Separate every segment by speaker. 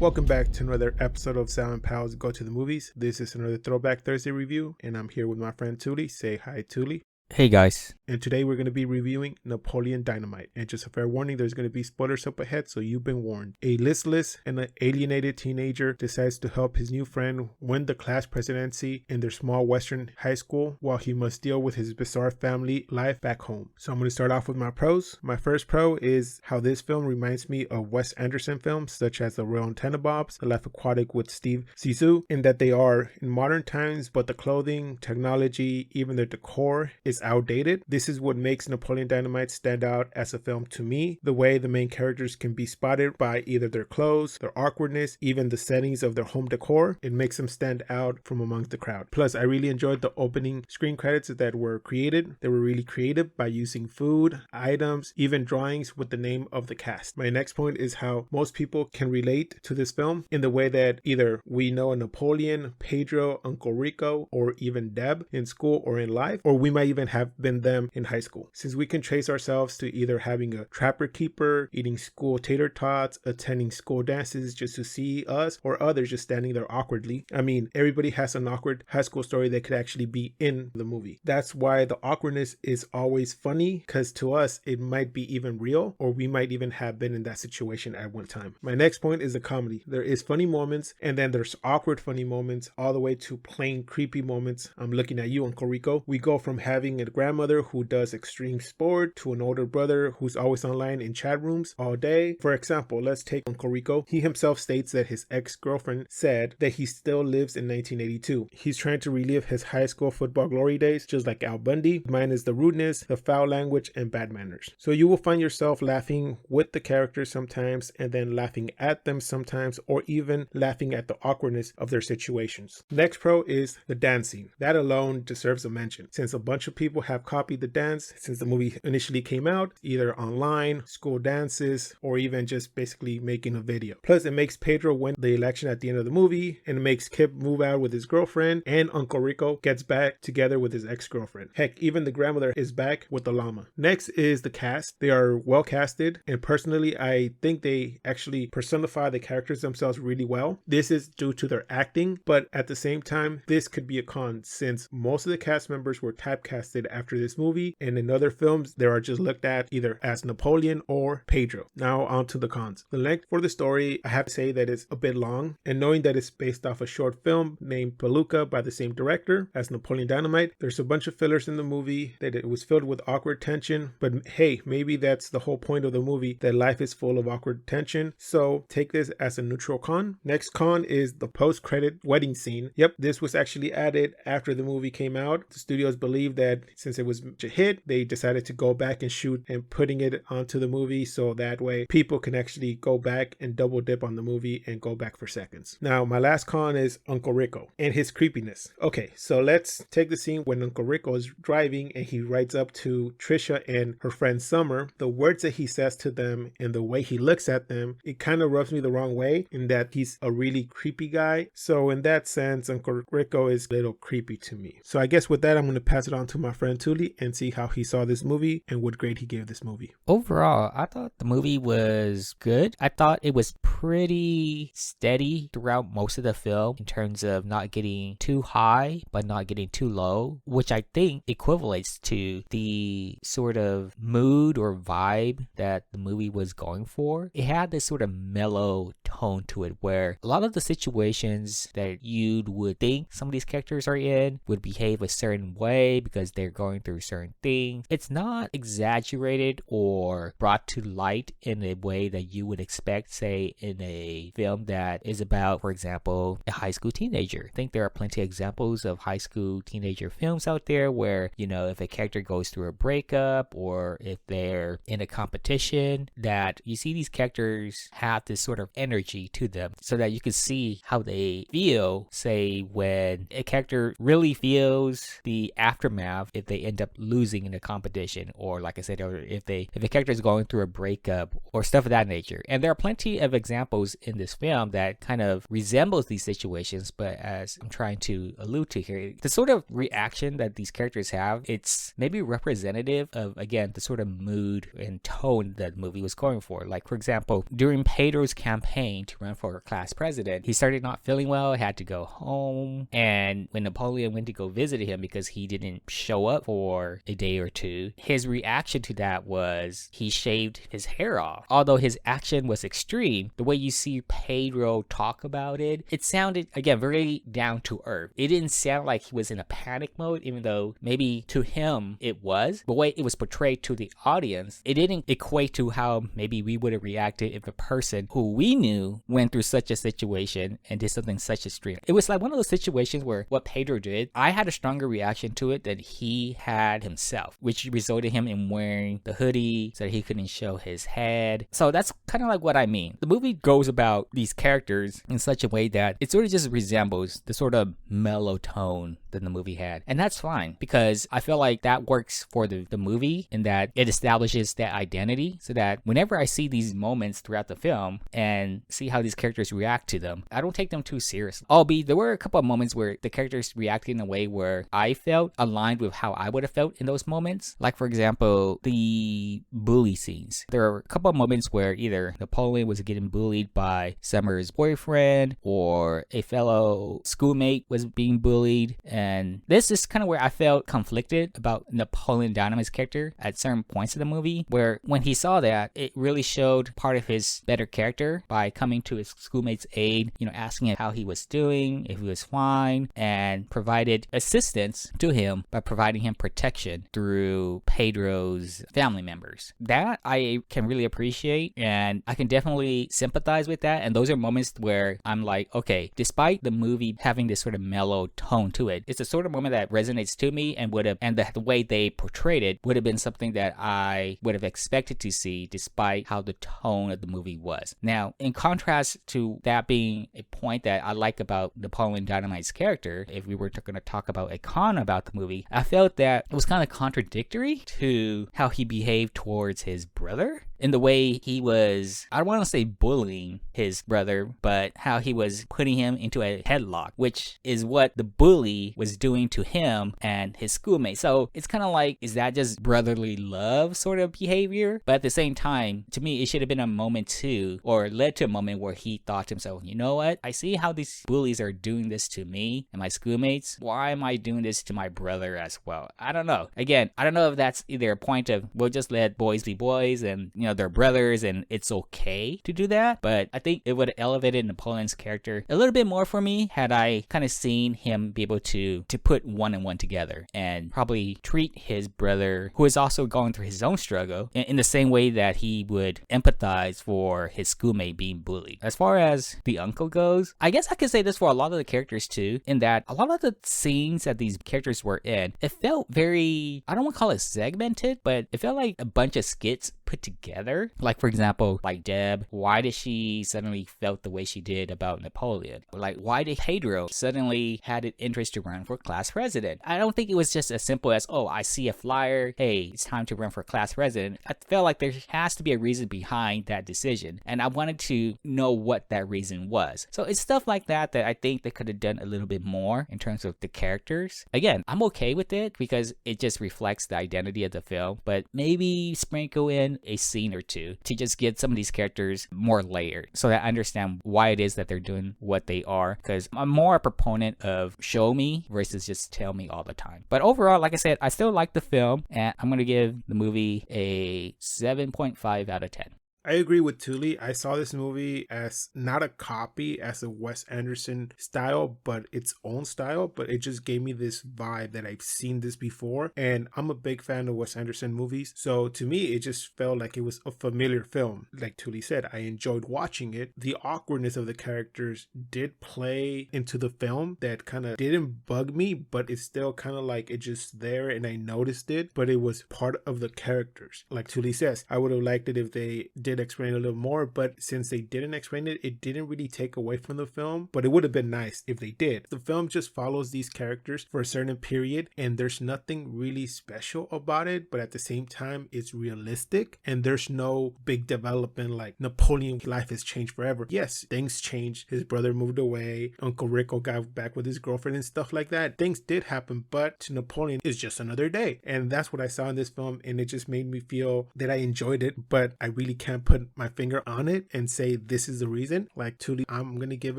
Speaker 1: Welcome back to another episode of Silent Pals Go to the Movies. This is another Throwback Thursday review, and I'm here with my friend Touly. Say hi, Touly.
Speaker 2: Hey guys.
Speaker 1: And today we're going to be reviewing Napoleon Dynamite. And just a fair warning, there's going to be spoilers up ahead, so you've been warned. A listless and an alienated teenager decides to help his new friend win the class presidency in their small western high school while he must deal with his bizarre family life back home. So I'm going to start off with my pros. My first pro is how this film reminds me of Wes Anderson films such as The Royal Tenenbaums, The Life Aquatic with Steve Zissou, in that they are in modern times, but the clothing, technology, even the decor is outdated. This is what makes Napoleon Dynamite stand out as a film to me. The way the main characters can be spotted by either their clothes, their awkwardness, even the settings of their home decor. It makes them stand out from amongst the crowd. Plus, I really enjoyed the opening screen credits that were created. They were really creative by using food, items, even drawings with the name of the cast. My next point is how most people can relate to this film in the way that either we know a Napoleon, Pedro, Uncle Rico, or even Deb in school or in life, or we might even have been them in high school, since we can trace ourselves to either having a trapper keeper, eating school tater tots, attending school dances just to see us, or others just standing there awkwardly. I mean, everybody has an awkward high school story that could actually be in the movie. That's why the awkwardness is always funny, because to us it might be even real, or we might even have been in that situation at one time. My next point is the comedy. There is funny moments, and then there's awkward funny moments, all the way to plain creepy moments. I'm looking at you, Uncle Rico. We go from having a grandmother who does extreme sport to an older brother who's always online in chat rooms all day. For example, let's take Uncle Rico. He himself states that his ex-girlfriend said that he still lives in 1982. He's trying to relive his high school football glory days, just like Al Bundy. Mine is the rudeness, the foul language, and bad manners. So you will find yourself laughing with the characters sometimes, and then laughing at them sometimes, or even laughing at the awkwardness of their situations. Next pro is the dancing. That alone deserves a mention, since a bunch of people have copied the dance since the movie initially came out, either online, school dances, or even just basically making a video. Plus, it makes Pedro win the election at the end of the movie, and it makes Kip move out with his girlfriend, and Uncle Rico gets back together with his ex-girlfriend. Heck, even the grandmother is back with the llama. Next is the cast. They are well casted, and personally, I think they actually personify the characters themselves really well. This is due to their acting, but at the same time, this could be a con, since most of the cast members were typecasted after this movie, and in other films they are just looked at either as Napoleon or Pedro. Now on to the cons. The length for the story, I have to say that it's a bit long, and knowing that it's based off a short film named Palooka by the same director as Napoleon Dynamite, there's a bunch of fillers in the movie, that it was filled with awkward tension, but hey, maybe that's the whole point of the movie, that life is full of awkward tension, so take this as a neutral con. Next con is the post-credit wedding scene. Yep, this was actually added after the movie came out. The studios believed that since it was a hit, they decided to go back and shoot and putting it onto the movie, so that way people can actually go back and double dip on the movie and go back for seconds. Now, my last con is Uncle Rico and his creepiness. Okay, so let's take the scene when Uncle Rico is driving and he rides up to Trisha and her friend Summer. The words that he says to them and the way he looks at them, it kind of rubs me the wrong way, in that he's a really creepy guy. So in that sense, Uncle Rico is a little creepy to me. So I guess with that, I'm going to pass it on to my friend Touly and see how he saw this movie and what grade he gave this movie.
Speaker 2: Overall, I thought the movie was good. I thought it was pretty steady throughout most of the film in terms of not getting too high but not getting too low, which I think equivalates to the sort of mood or vibe that the movie was going for. It had this sort of mellow tone to it where a lot of the situations that you would think some of these characters are in would behave a certain way because they're going through certain things. It's not exaggerated or brought to light in a way that you would expect, say, in a film that is about, for example, a high school teenager. I think there are plenty of examples of high school teenager films out there where, you know, if a character goes through a breakup or if they're in a competition, that you see these characters have this sort of energy to them so that you can see how they feel, say, when a character really feels the aftermath off if they end up losing in the competition, or like I said earlier, if the character is going through a breakup or stuff of that nature. And there are plenty of examples in this film that kind of resembles these situations, but as I'm trying to allude to here, the sort of reaction that these characters have, it's maybe representative of, again, the sort of mood and tone that the movie was going for. Like, for example, during Pedro's campaign to run for class president, he started not feeling well, had to go home, and when Napoleon went to go visit him because he didn't show up for a day or two, his reaction to that was he shaved his hair off. Although his action was extreme, the way you see Pedro talk about it, it sounded, again, very down to earth. It didn't sound like he was in a panic mode, even though maybe to him it was. The way it was portrayed to the audience, it didn't equate to how maybe we would have reacted if a person who we knew went through such a situation and did something such extreme. It was like one of those situations where what Pedro did, I had a stronger reaction to it than he had himself, which resulted him in wearing the hoodie so that he couldn't show his head. So that's kind of like what I mean. The movie goes about these characters in such a way that it sort of just resembles the sort of mellow tone that the movie had. And that's fine, because I feel like that works for the movie in that it establishes that identity, so that whenever I see these moments throughout the film and see how these characters react to them, I don't take them too seriously. Albeit there were a couple of moments where the characters reacted in a way where I felt aligned with how I would have felt in those moments. Like, for example, the bully scenes. There were a couple of moments where either Napoleon was getting bullied by Summer's boyfriend or a fellow schoolmate was being bullied. And this is kind of where I felt conflicted about Napoleon Dynamite's character at certain points of the movie, where when he saw that, it really showed part of his better character by coming to his schoolmate's aid, asking him how he was doing, if he was fine, and provided assistance to him by providing him protection through Pedro's family members. That I can really appreciate, and I can definitely sympathize with that. And those are moments where I'm like, okay, despite the movie having this sort of mellow tone to it, it's a sort of moment that resonates to me and the way they portrayed it would have been something that I would have expected to see despite how the tone of the movie was. Now, in contrast to that being a point that I like about Napoleon Dynamite's character, if we were going to talk about a con about the movie, I felt that it was kind of contradictory to how he behaved towards his brother, in the way he was, I don't want to say bullying his brother, but how he was putting him into a headlock, which is what the bully was doing to him and his schoolmate. So it's kind of like, is that just brotherly love sort of behavior? But at the same time, to me, it should have been a moment too, or led to a moment where he thought to himself, you know what? I see how these bullies are doing this to me and my schoolmates. Why am I doing this to my brother as well? I don't know. Again, I don't know if that's either a point of, we'll just let boys be boys and, they're brothers and it's okay to do that. But I think it would have elevated Napoleon's character a little bit more for me had I kind of seen him be able to put one and one together and probably treat his brother, who is also going through his own struggle, in the same way that he would empathize for his schoolmate being bullied. As far as the uncle goes, I guess I could say this for a lot of the characters too, in that a lot of the scenes that these characters were in, it felt very, I don't want to call it segmented, but it felt like a bunch of skits put together. Like, for example, like Deb, why did she suddenly felt the way she did about Napoleon? Like, why did Pedro suddenly had an interest to run for class president? I don't think it was just as simple as, oh, I see a flyer, hey, it's time to run for class president. I felt like there has to be a reason behind that decision, and I wanted to know what that reason was. So it's stuff like that I think they could have done a little bit more in terms of the characters. Again, I'm okay with it because it just reflects the identity of the film, but maybe sprinkle in a scene or two to just get some of these characters more layered so that I understand why it is that they're doing what they are, because I'm more a proponent of show me versus just tell me all the time. But overall, like I said, I still like the film, and I'm going to give the movie a 7.5 out of 10.
Speaker 1: I agree with Touly. I saw this movie as not a copy as a Wes Anderson style, but its own style, but it just gave me this vibe that I've seen this before, and I'm a big fan of Wes Anderson movies, so to me it just felt like it was a familiar film. Like Touly said, I enjoyed watching it. The awkwardness of the characters did play into the film that kind of didn't bug me, but it's still kind of like it just there and I noticed it, but it was part of the characters. Like Touly says, I would have liked it if they did could explain a little more, but since they didn't explain it, it didn't really take away from the film, but it would have been nice if they did. The film just follows these characters for a certain period, and there's nothing really special about it, but at the same time, it's realistic, and there's no big development like Napoleon's life has changed forever. Yes, things changed. His brother moved away, Uncle Rico got back with his girlfriend and stuff like that. Things did happen, but to Napoleon, it's just another day. And that's what I saw in this film, and it just made me feel that I enjoyed it, but I really can't put my finger on it and say this is the reason. Like Touly, I'm gonna give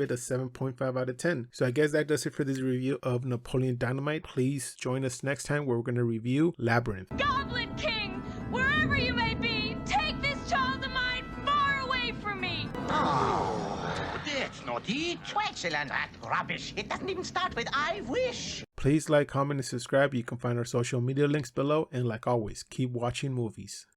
Speaker 1: it a 7.5 out of 10. So I guess that does it for this review of Napoleon Dynamite. Please join us next time where we're gonna review Labyrinth.
Speaker 3: Goblin King, wherever you may be, take this child of mine far away from me.
Speaker 4: Oh, that's not it. Excellent. That rubbish. It doesn't even start with I wish.
Speaker 1: Please like, comment, and subscribe. You can find our social media links below. And like always, keep watching movies.